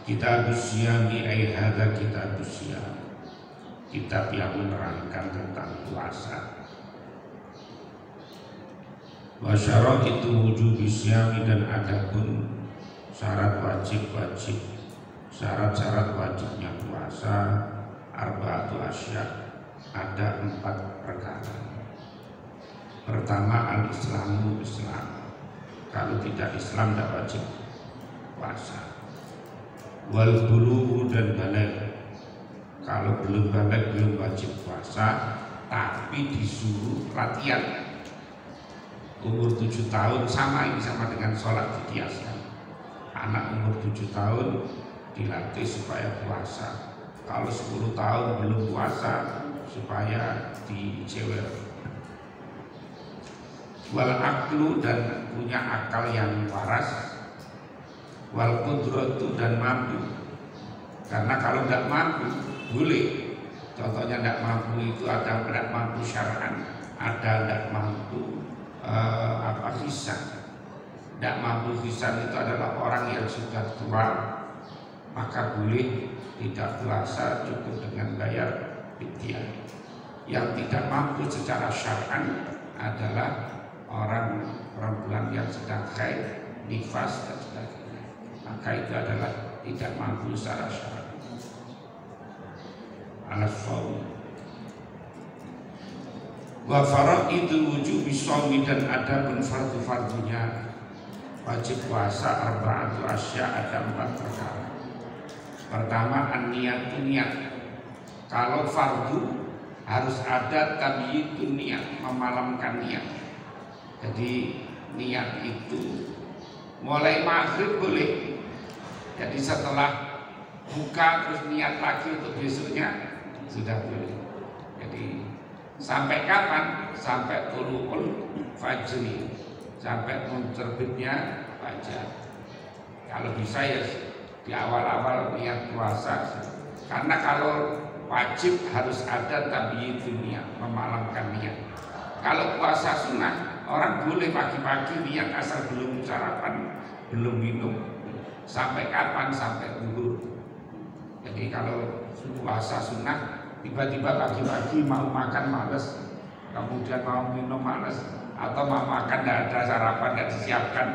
Kitabus Syami ay hadza kitabus Syam, kitab yang menerangkan tentang puasa. Wa syaraitu wujubi syami, dan adapun syarat wajib-wajib, syarat-syarat wajibnya puasa, arba'atu asya, ada 4 perkara. Pertama, al-islamu, Islam. Kalau tidak Islam tidak wajib puasa. Wal bulughu, dan baligh. Kalau belum baligh belum wajib puasa, tapi disuruh latihan. Umur 7 tahun sama dengan sholat dikiaskan. Anak umur 7 tahun dilatih supaya puasa. Kalau 10 tahun belum puasa supaya dijewer. Wal aqlu, dan punya akal yang waras. Wal qudratu, dan mampu. Karena kalau tidak mampu boleh. Contohnya tidak mampu itu ada tidak mampu syar'an, ada tidak mampu hisan. Tidak mampu hisan itu adalah orang yang sudah tua, maka boleh tidak puasa, cukup dengan bayar fidyah. Yang tidak mampu secara syar'an adalah orang perempuan yang sedang haid, nifas dan sebagainya, maka itu adalah tidak mampu secara syar'i. Al-Shaum. Wa faraidul wujubi shaumi, dan ada pun fardu-fardunya wajib puasa, arba'atu asya, ada 4 perkara. Pertama, an-niyatu, niat. Kalau fardu harus ada tabyitun niat, memalamkan niat. Jadi niat itu mulai maghrib boleh. Jadi setelah buka terus niat lagi untuk besoknya sudah boleh. Jadi sampai kapan? Sampai tulu'ul fajri, sampai terbitnya fajar. Kalau bisa ya di awal-awal niat puasa. Karena kalau wajib harus ada tabyitun niat, memalamkan niat. Kalau puasa sunnah, orang boleh pagi-pagi niat asal belum sarapan, belum minum. Sampai kapan? Sampai zuhur. Jadi kalau puasa sunnah, tiba-tiba pagi-pagi mau makan malas, kemudian mau minum malas, atau mau makan tidak ada sarapan, tidak disiapkan,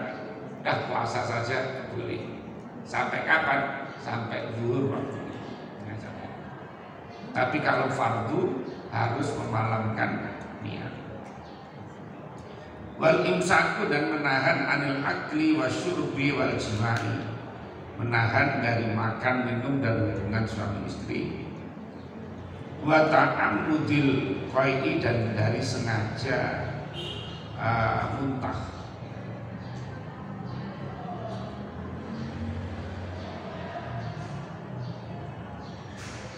dah puasa saja boleh. Sampai kapan? Sampai zuhur waktunya. Tapi kalau fardu harus memalamkan niat. Wal imsaku, dan menahan anil akli wasyurbi wal jima'i, menahan dari makan, minum, dan hubungan suami istri. Wa ta'ammudil qai'i, dan dari sengaja muntah.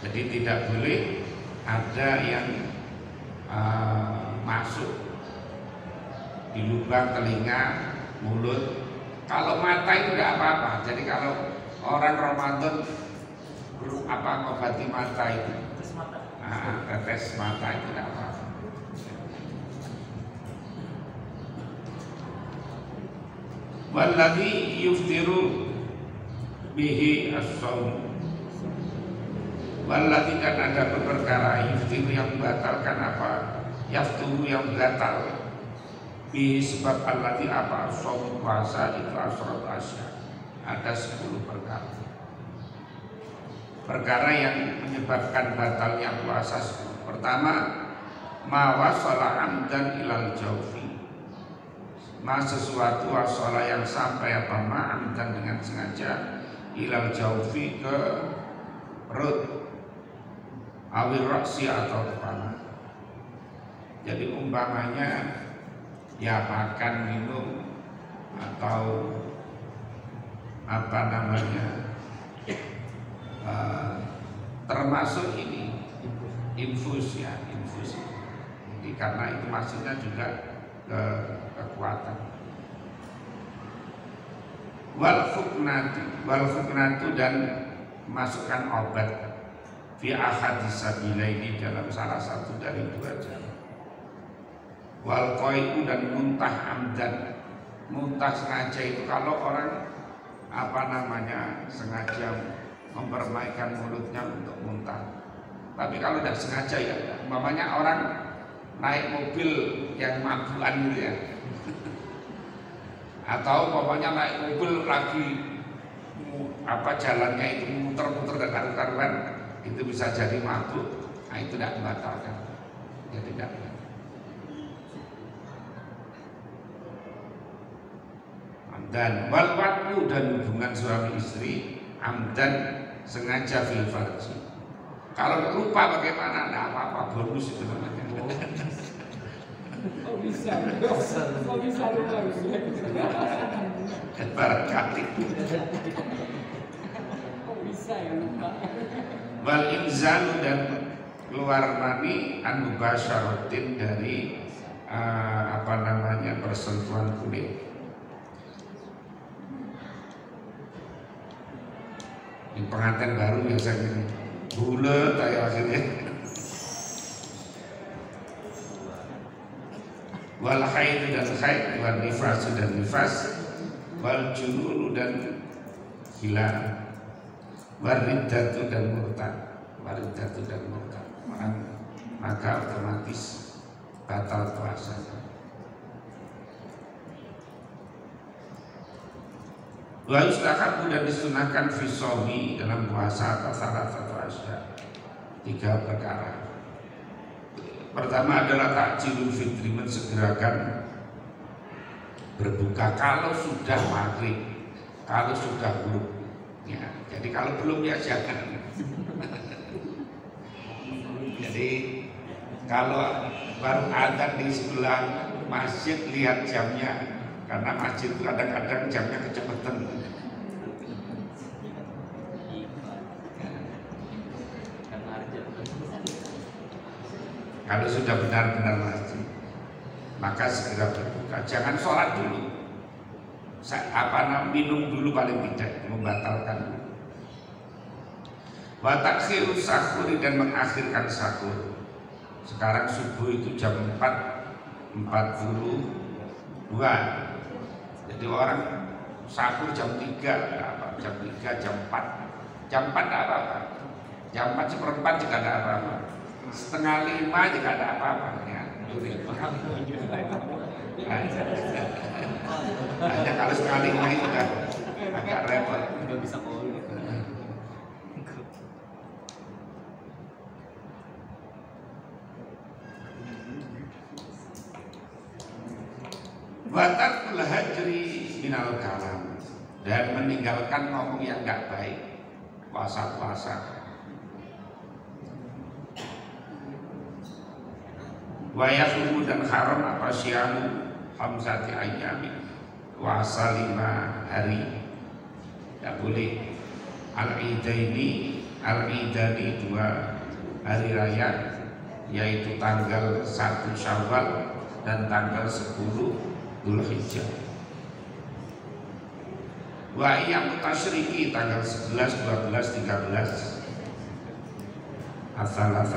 Jadi tidak boleh ada yang masuk di lubang telinga, mulut. Kalau mata itu tidak apa-apa. Jadi kalau orang Ramadan ngobati mata itu, tetes mata itu tidak apa-apa. Walladhi yuftiru bihi as-shaum. Walladhi, dan ada perkara yuftiru yang membatalkan apa? Yafturu yang batal. Bi sebab alladhi apa? Shaum, puasa itu asrat asya. Ada 10 perkara. Perkara yang menyebabkan batalnya puasa. Pertama, ma wasala amdan ilal jaufi, ma sesuatu wasala yang sampai apa ma amdan dengan sengaja ilal jaufi, ke perut, awil raksi atau kepala. Jadi umpamanya ya makan, minum, atau apa namanya, termasuk ini infus ya, infus. Jadi karena itu maksudnya juga kekuatan. Wal fuknatu, dan masukkan obat fi ahadis sabilaini, dalam salah satu dari 2 jalan. Wal qai'u, dan muntah amdan. Muntah sengaja itu kalau orang apa namanya sengaja mempermaikan mulutnya untuk muntah. Tapi kalau tidak sengaja ya, umpamanya orang naik mobil yang mabuan gitu ya, atau umpamanya naik mobil lagi jalannya itu muter-muter dan karu-karuan, itu bisa jadi mabuk. Nah, itu tidak membatalkan, ya tidak. Dan wal wat'u, dan hubungan suami istri amdan, sengaja fil farji. Kalau lupa bagaimana? Tidak apa-apa, bonus itu namanya. Oh bisa lupa. Barangkali. Oh bisa ya lupa. Wal inzalu, dan keluar mani an mubasyaratin, dari persentuhan kulit. Ini pengantin baru biasanya ini bulat kayak akhirnya. Wal haid, dan haid, wal nifas, dan nifas, wal junun, dan gila, wal riddatu, dan murtad, maka otomatis batal puasanya. Wa yustahabu, dan disunahkan fisomi, dalam puasa satu asya, 3 perkara. Pertama adalah takjilul fitri, mensegerakan berbuka kalau sudah maghrib, kalau sudah belum. Ya, jadi kalau belum ya jangan. Jadi kalau baru adzan di sebelah masjid, lihat jamnya, karena masjid itu kadang-kadang jamnya kecepatan. Kalau sudah benar-benar masjid, maka segera berbuka. Jangan sholat dulu, minum dulu, paling tidak membatalkan. Wa taksiru sahuri, dan mengakhirkan sahur. Sekarang subuh itu jam 4.42. Jadi orang sahur jam 3, jam 3, jam 4. Jam 4 tidak apa-apa. Jam 4:15 juga tidak apa-apa. 4:30 juga ada apa-apa ya. Hanya kalau 4:30 sudah agak repot. Nggak bisa Batakul hajri minal kalam, dan meninggalkan ngomong yang nggak baik puasa-puasa. Wayasumu, dan haram syamu hamsati ayyamin, puasa 5 hari. Tidak boleh. Al-idani 2 hari raya, yaitu tanggal 1 Syawal dan tanggal 10 Dzulhijjah. Wa ayyam tasyriki, tanggal 11, 12, 13. Asalah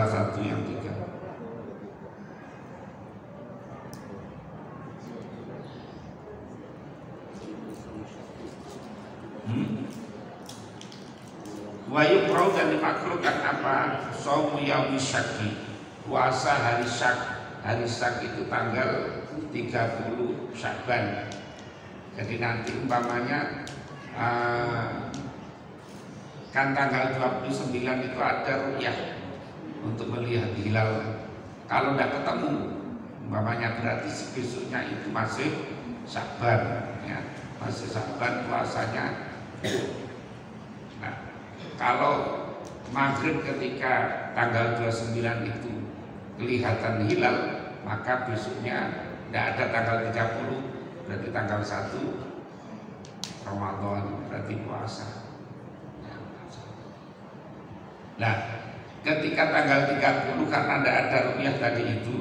satu yang 3. Wa yukrau, dan dimakruhkan shaumu yaumi syakki, puasa hari syak. Hari syak itu tanggal 30 Sya'ban. Jadi nanti umpamanya kan tanggal 29 itu ada ru'yah untuk melihat hilal. Kalau tidak ketemu, umpamanya berarti besoknya itu masih Sya'ban, ya, masih Sya'ban puasanya. Nah, kalau maghrib ketika tanggal 29 itu kelihatan hilal, maka besoknya tidak ada tanggal 30, berarti tanggal 1 Ramadan, berarti puasa. Nah, ketika tanggal 30 karena tidak ada ru'yah tadi itu,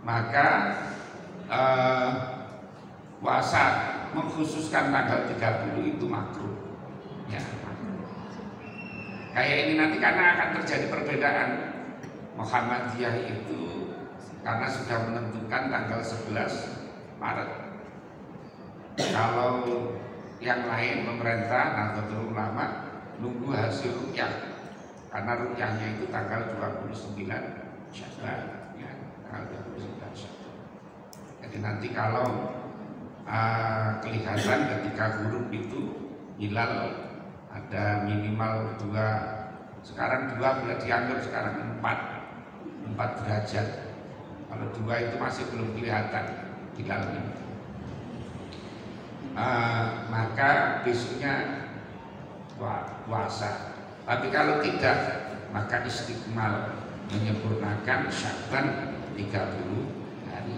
maka puasa mengkhususkan tanggal 30 itu makruh. Ya, makruh. Kayak ini nanti karena akan terjadi perbedaan. Muhammadiyah itu karena sudah menentukan tanggal 11 Maret. Kalau yang lain pemerintah Nahdlatul Ulama nunggu hasil rukyah, karena rukyahnya itu tanggal 29 Syawal ya, tanggal 29 Syawal. Jadi nanti kalau kelihatan ketika huruf itu hilal ada minimal 2, sekarang 2 sudah dianggap sekarang 4 derajat. Kalau 2 itu masih belum kelihatan hilalnya, maka besoknya puasa. Tapi kalau tidak, maka istiqmal menyempurnakan Sya'ban 30 hari.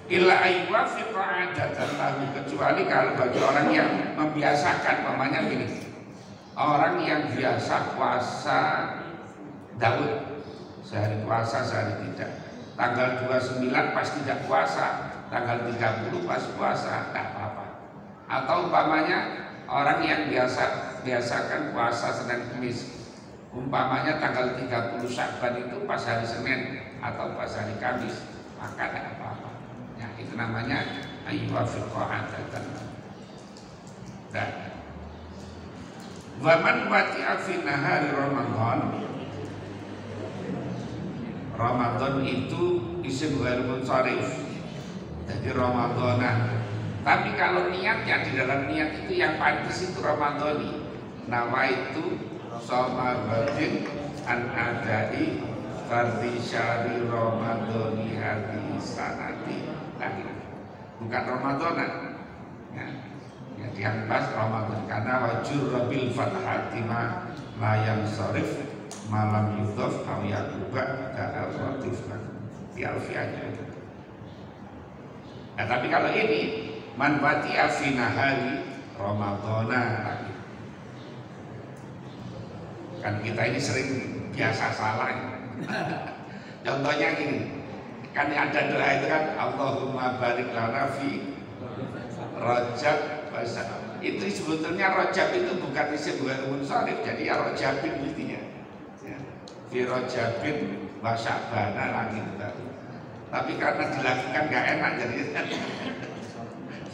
Illa aywafiqa adatan lahu, kecuali kalau bagi orang yang membiasakan, namanya gini, orang yang biasa puasa Daud, sehari puasa sehari tidak, tanggal 29 pas tidak puasa, tanggal 30 pas puasa, tidak apa-apa. Atau umpamanya orang yang biasakan puasa Senin Kamis, umpamanya tanggal 30 Sya'ban itu pas hari Senin atau pas hari Kamis, maka tidak apa-apa. Ya, itu namanya aywafiqa adatan. Dan waman wati'a fi nahari Ramadan itu isim ghair munsharif, jadi Ramadanan. Tapi kalau niatnya, di dalam niat itu yang pantas itu Ramadhani. Nawaitu shoma batin an adai fardhi syahri Ramadhani hadhihi sanati. Bukan Ramadanan. Ya. Jadi yang pas Ramadan, karena wajur rabil fathati ma la yansharif malam yudhaf aw yakuba da'al latif di alfiahnya itu. Nah, tapi kalau ini man bati'a fi nahari Ramadhana, kan kita ini sering biasa salah. Contohnya gini, kan ada doa itu kan, Allahumma barik lana fi Rajab. Itu sebetulnya Rajab itu bukan isim ghair munsharif, jadi ya Rajabin mestinya ya. Fi Rajabin wa Sya'bana lagi tadi. Tapi karena dilakukan gak enak jadi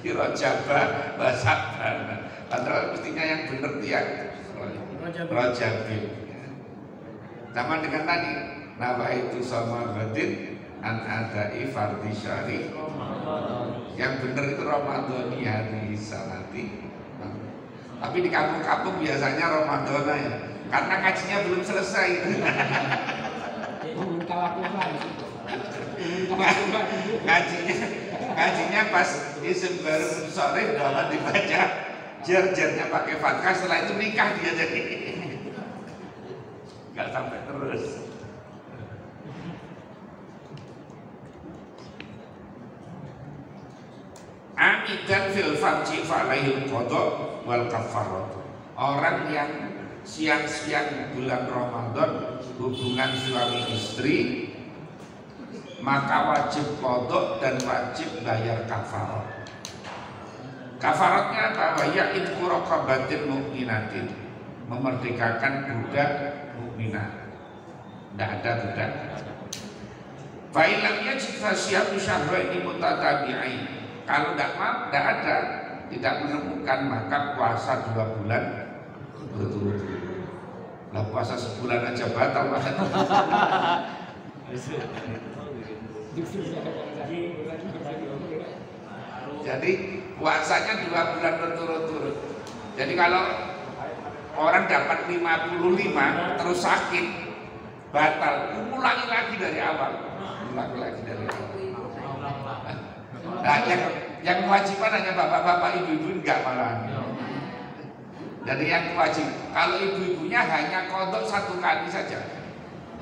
fi Rajaba wa Sya'bana. Padahal mestinya yang benar dia Rajabin. Sama dengan tadi, nama itu sama batin an adai fardhi syahri. Yang benar itu Ramadhani hari sanati. Tapi di kampung-kampung biasanya Ramadhana ya, karena kajinya belum selesai. Kajinya pas isim baru sore bahwa dibaca jer-jernya pakai fathah, setelah itu nikah dia jadi nggak sampai terus. Amidan fil farji fa'alaihil qada wal kafarat. Orang yang siang-siang bulan Ramadan hubungan suami istri, maka wajib qada dan wajib bayar kafarat. Kafaratnya apa? Wa ya'idqu raqabatin mu'minatin, memerdekakan budak mukminah. Tidak ada budak. Fa illam yajid fasyamu syahraini mutatabi'ain. Kalau tidak ada, tidak menemukan, maka puasa 2 bulan berturut-turut. Lah puasa sebulan aja batal banget. Jadi puasanya 2 bulan berturut-turut. Jadi kalau orang dapat 55 terus sakit, batal, ulangi lagi dari awal. Nah, yang kewajiban hanya bapak-bapak, ibu-ibu enggak malah. Jadi yang wajib, kalau ibu-ibunya hanya kodok 1 kali saja,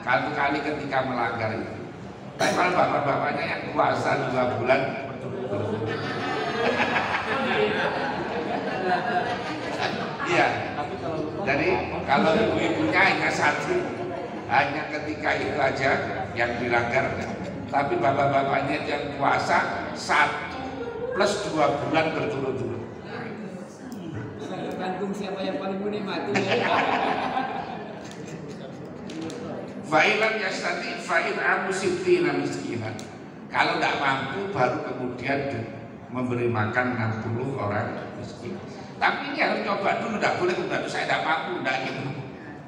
1 kali ketika melanggar itu. Tapi kalau bapak-bapaknya yang puasa 2 bulan, iya. Jadi kalau ibu-ibunya hanya 1, hanya ketika itu aja yang dilanggar. Tapi bapak-bapaknya yang puasa 1 plus 2 bulan berturut-turut. Tergantung siapa yang paling menikmati. Fa'ilam yastati fa'in amu sittina miskinan. Kalau tidak mampu baru kemudian memberi makan 60 orang miskin. Tapi ini harus coba dulu, tidak boleh kemudian saya tidak mampu, tidak gitu.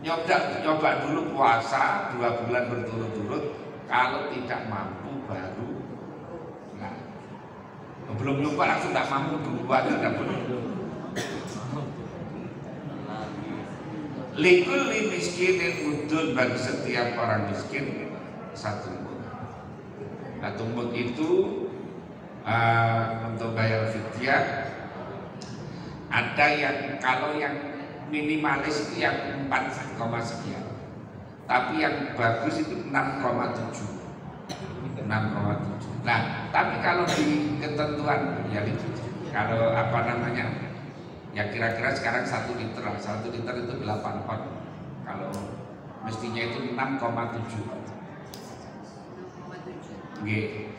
Nyoba dulu puasa 2 bulan berturut-turut. Kalau tidak mampu baru. Nah, belum nyoba langsung tidak mampu duluan, tidak boleh. Likulli miskinin mudun, bagi setiap orang miskin 1 mud. 1 mud itu untuk bayar fidyah. Ada yang kalau yang minimalis itu yang 4, sekian, tapi yang bagus itu 6,7. Nah, tapi kalau di ketentuan ya itu, kalau apa namanya, ya kira-kira sekarang 1 liter lah. 1 liter itu 8 on. Kalau mestinya itu 6,7.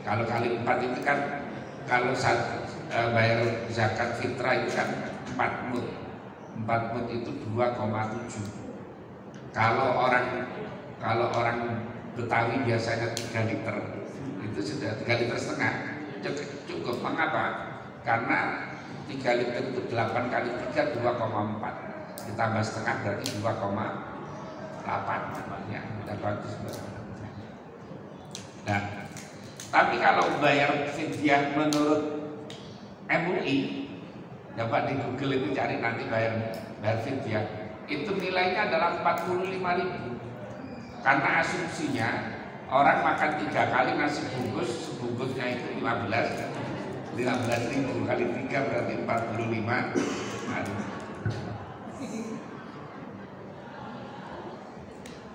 Kalau kali 4 itu kan, kalau bayar zakat fitrah itu kan 4 mud. 4 mud itu 2,7. Kalau orang Betawi biasanya 3 liter, itu sudah 3 liter setengah cukup. Mengapa? Karena 3 liter itu 8 kali 3 2,4, ditambah setengah berarti 2,8 namanya. Udah bagus banget. Nah, tapi kalau bayar fidyah menurut MUI, dapat di Google itu cari nanti bayar fidyah, itu nilainya adalah 45.000. Karena asumsinya orang makan 3 kali nasi bungkus, sebungkusnya itu 15.000 kali 3 berarti 45.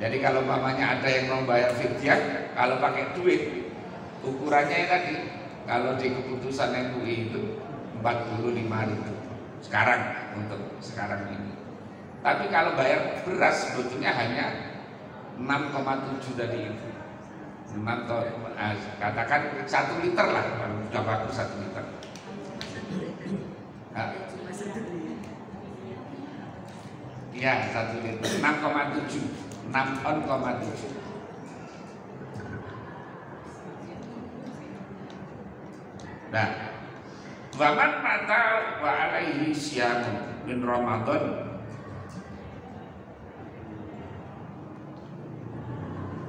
Jadi kalau mamanya ada yang mau bayar fidyah, kalau pakai duit, ukurannya tadi, kalau di keputusan MUI itu 45.000 sekarang, untuk sekarang ini. Tapi kalau bayar beras sebetulnya hanya 6,7 tadi itu. Katakan 1 liter lah, sudah bagus 1 liter. Iya, 1 liter 6,7, 6,7. Nah, waman mata wa alaihi siyam min Ramadan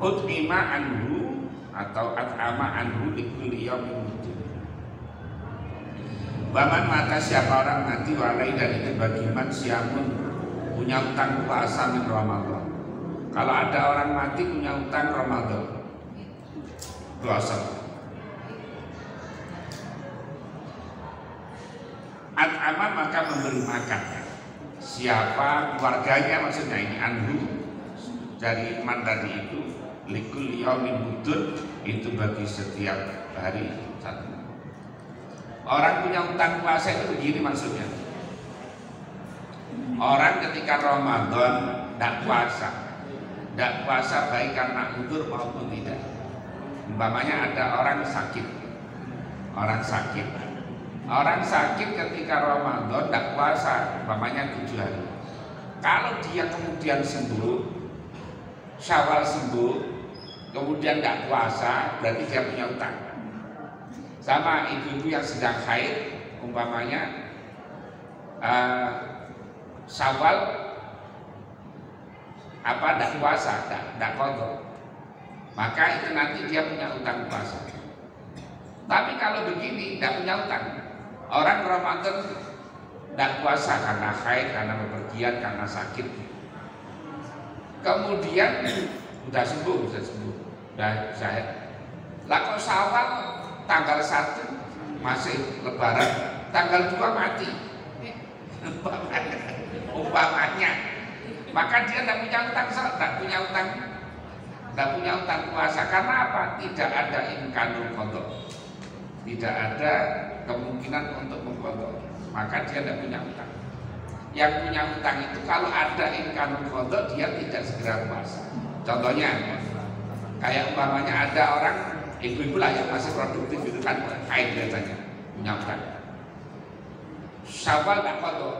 ut'ima anhu atau at'ama anhu likulli yaumin mudun. Waman mata, siapa orang mati wa alaihi, dan itu bagiman siamun, punya utang puasa min Ramadan. Kalau ada orang mati punya utang Ramadan puasa, at'ama maka memberi makan siapa keluarganya, maksudnya ini anhu dari iman tadi itu, likul yaumin mudun, itu bagi setiap hari 1. Orang punya utang puasa itu begini maksudnya. Orang ketika Ramadan tidak puasa baik karena udzur maupun tidak. Umpamanya ada orang sakit. Orang sakit ketika Ramadan tidak puasa, umpamanya 7 hari. Kalau dia kemudian sembuh, Syawal sembuh, kemudian tidak puasa, berarti dia punya utang. Sama ibu-ibu yang sedang haid, umpamanya Syawal tidak puasa, tidak qadha, maka itu nanti dia punya utang puasa. Tapi kalau begini tidak punya utang, orang Ramadan tidak puasa karena haid, karena bepergian, karena sakit, kemudian sudah sembuh, sudah sehat. Lah kok Syawal tanggal 1 masih lebaran, tanggal 2 mati, umpamanya, maka dia tidak punya utang puasa. Karena apa? Tidak ada imkanul qadha, tidak ada kemungkinan untuk mengqadha, maka dia tidak punya utang. Yang punya utang itu kalau ada imkanul qadha, dia tidak segera puasa. Contohnya kayak umpamanya ada orang ibu-ibu lah yang masih produktif itu kan haid biasanya, punya utang. Syawal tidak qadha,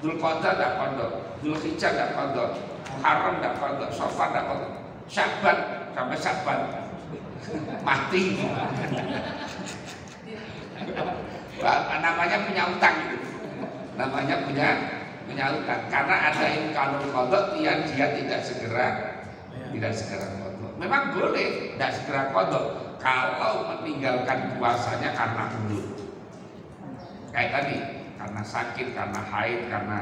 Dzulqa'dah tidak qadha, Dzulhijjah tidak qadha, Muharram tidak qadha, Safar tidak qadha, Sya'ban sampai Sya'ban mati. Namanya punya utang gitu. Namanya punya utang karena ada yang kalau kodok dia tidak segera kodok. Memang boleh tidak segera kodok kalau meninggalkan puasanya karena uzur. Kayak tadi karena sakit, karena haid, karena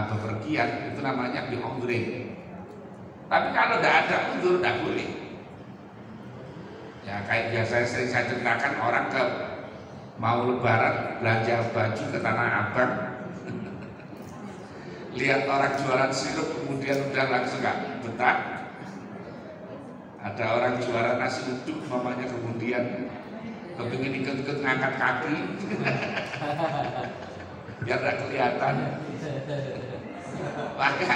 bepergian itu namanya bi'udhrin. Tapi kalau tidak ada uzur tidak boleh. Ya kayak biasa sering saya ceritakan orang mau lebaran belanja baju ke Tanah Abang, lihat orang jualan sirup kemudian udah langsung gak betah. Ada orang jualan nasi uduk mamanya kemudian kepingin ikut-ikut ngangkat kaki biar gak kelihatan. Maka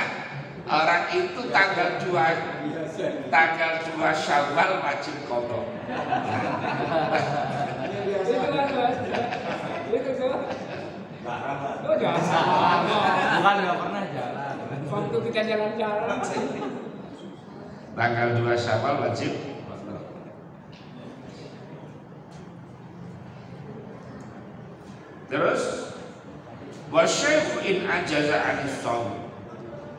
orang itu tanggal 2 Syawal wajib kodok. Bukan nggak pernah jalan. Waktu kita jalan-jalan. Tanggal 2 Syawal wajib. Terus wasyaifu in ajaza anis shaum.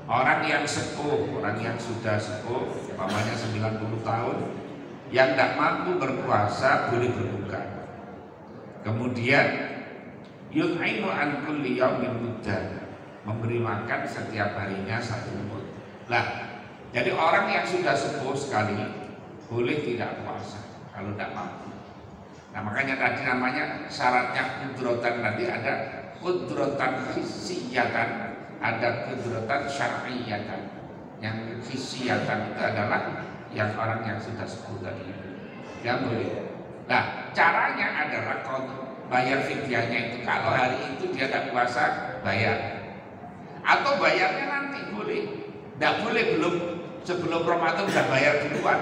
Orang yang sepuh, orang yang sudah sepuh, umpamanya 90 tahun, yang tidak mampu berpuasa boleh berbuka. Kemudian yut'inu an kulli yaumin muddan, memberi makan setiap harinya 1 mud. Lah, jadi orang yang sudah sepuh sekali boleh tidak puasa kalau tidak mampu. Nah makanya tadi namanya syaratnya kudrotan, nanti ada kudrotan hissiyatan, ada kudrotan syar'iyatan. Yang hissiyatan itu adalah yang orang yang sudah sepuh tadi yang boleh. Nah caranya adalah kalau bayar fidyahnya itu kalau hari itu dia tidak puasa bayar, atau bayarnya nanti boleh. Tidak boleh sebelum Ramadan sudah bayar duluan.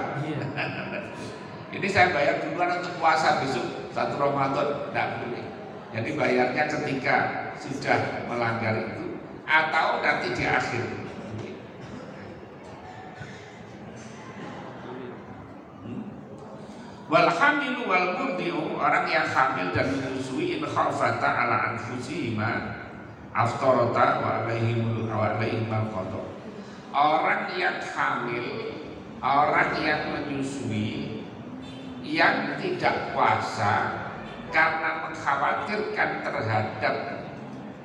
Ini saya bayar duluan untuk puasa besok 1 Ramadan, tidak boleh. Jadi bayarnya ketika sudah melanggar itu atau nanti di akhir. Wal hamilu wal murdi'u, orang yang hamil dan menyusui in khafata ala anfusihima aftarata wa alaihimul qada. Orang yang hamil, orang yang menyusui yang tidak puasa karena mengkhawatirkan terhadap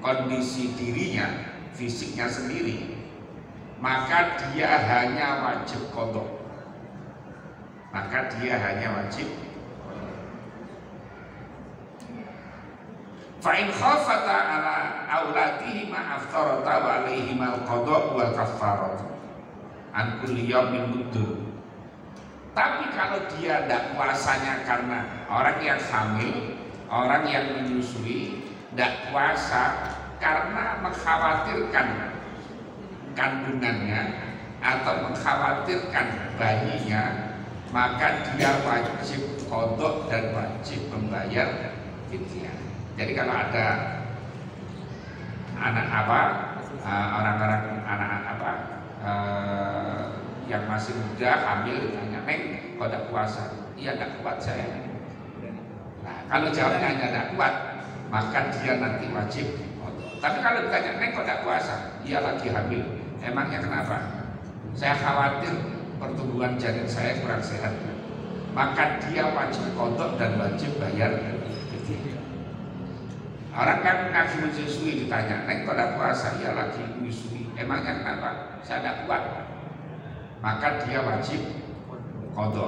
kondisi dirinya, fisiknya sendiri, maka dia hanya wajib qada. Maka dia hanya wajib. Fa in khafata ala auladihi ma aftarata wa alaihim al-qada wal kaffarah an kulli yaumin muddun. Tapi kalau dia tidak puasanya karena orang yang hamil, orang yang menyusui, tidak puasa karena mengkhawatirkan kandungannya atau mengkhawatirkan bayinya, maka dia wajib qada dan wajib membayar fidyah. Jadi kalau ada orang-orang yang masih muda hamil ditanya, "Neng, kok tidak puasa?" "Iya, tidak kuat saya." Nah, kalau jawabnya tidak kuat, maka dia nanti wajib qada. Tapi kalau ditanya, "Neng, kok tidak puasa?" "Iya, lagi hamil." "Emangnya kenapa?" "Saya khawatir pertumbuhan janin saya kurang sehat." Maka dia wajib qada dan wajib bayar fidyah. Orang kan lagi menyusui ditanya, "Neng, kok tidak puasa?" "Iya, lagi menyusui." "Emangnya kenapa?" "Saya tidak kuat." Maka dia wajib qada.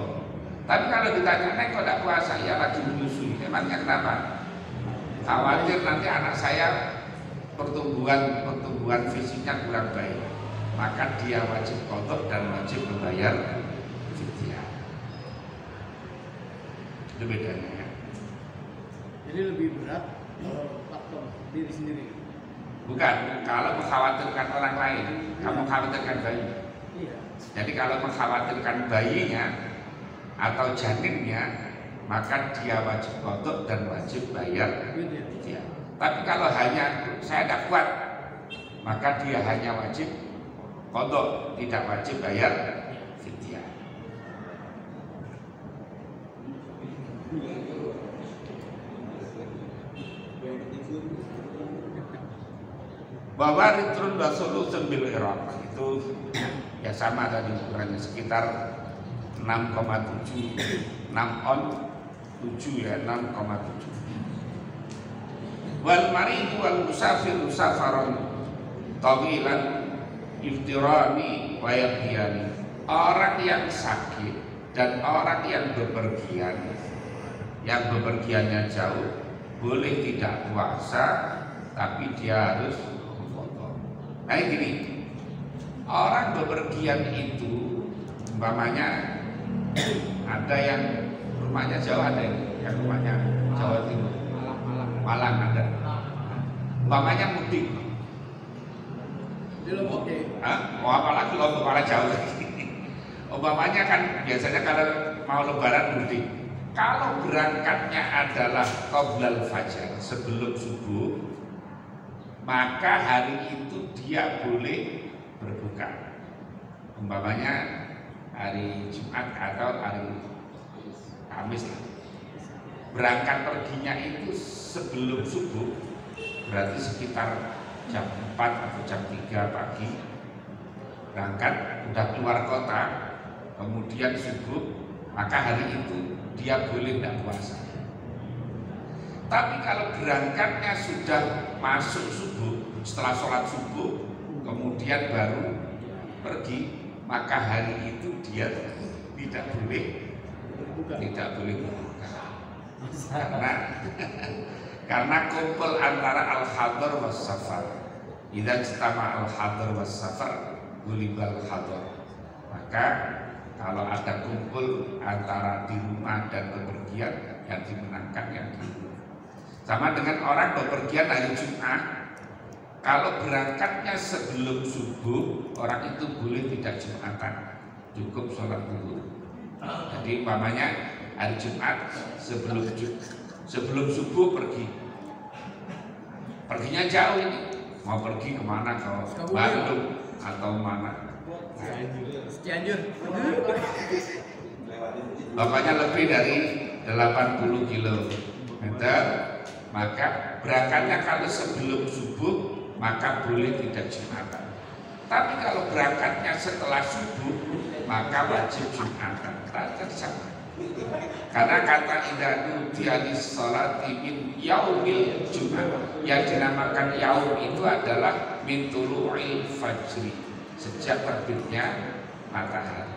Tapi kalau ditanya, "Neng, kok tidak puasa?" "Iya, lagi menyusui." "Emangnya kenapa?" "Khawatir nanti anak saya pertumbuhan fisiknya kurang baik." Maka dia wajib qada dan wajib membayar fidyah. Itu bedanya ya. Jadi lebih berat kalau faktor diri sendiri. Bukan, kalau mengkhawatirkan orang lain, kamu khawatirkan bayi. Iya. Jadi kalau mengkhawatirkan bayinya atau janinnya, maka dia wajib qada dan wajib bayar fidyah. Tapi kalau hanya saya tidak kuat, maka dia hanya wajib qada, tidak wajib bayar fidyah. Bahwa ritrun wa sulusun bil Iraq itu ya sama tadi ukurannya sekitar 6,7 6 on 7 ya 6,7. Wal maridu wal musafiru safaron tawilan iftirani wa yabiyani. Orang yang sakit dan orang yang bepergiannya jauh boleh tidak puasa, tapi dia harus memotong. Nah gini, orang bepergian itu umpamanya ada yang rumahnya jauh, ada yang rumahnya Jawa Timur, Malang ada. Umpamanya mudik. Di Lombok ya? Oh apalagi Lombok, malah jauh lagi. Umpamanya kan biasanya kalau mau lebaran mudik, kalau berangkatnya adalah qoblal fajar, sebelum subuh, maka hari itu dia boleh berbuka. Umpamanya hari Jumat atau hari Kamis lah. Berangkat perginya itu sebelum subuh, berarti sekitar jam 4 atau jam 3 pagi berangkat, udah keluar kota, kemudian subuh, maka hari itu dia boleh tidak puasa. Tapi kalau berangkatnya sudah masuk subuh, setelah sholat subuh, kemudian baru pergi, maka hari itu dia tidak boleh berbuka. Karena kumpul antara al-hadar was safar. Idza ijtama al-hadar was safar gulibal hadar. Maka kalau ada kumpul antara di rumah dan bepergian, yang dimenangkan yang di rumah. Sama dengan orang bepergian hari Jumat, kalau berangkatnya sebelum subuh, orang itu boleh tidak Jumatan, cukup sholat dulu. Jadi umpamanya hari Jumat sebelum subuh perginya jauh ini, mau pergi kemana, ke Bandung atau mana? Cianjur. Bapaknya lebih dari 80 km, maka berangkatnya kalau sebelum subuh, maka boleh tidak Jumatan. Tapi kalau berangkatnya setelah subuh, maka wajib Jumatan. Sama. Karena kata idanu dialis sholati min yaumil Jumat, yang dinamakan yaum itu adalah min tulu'il fajri, sejak terbitnya matahari.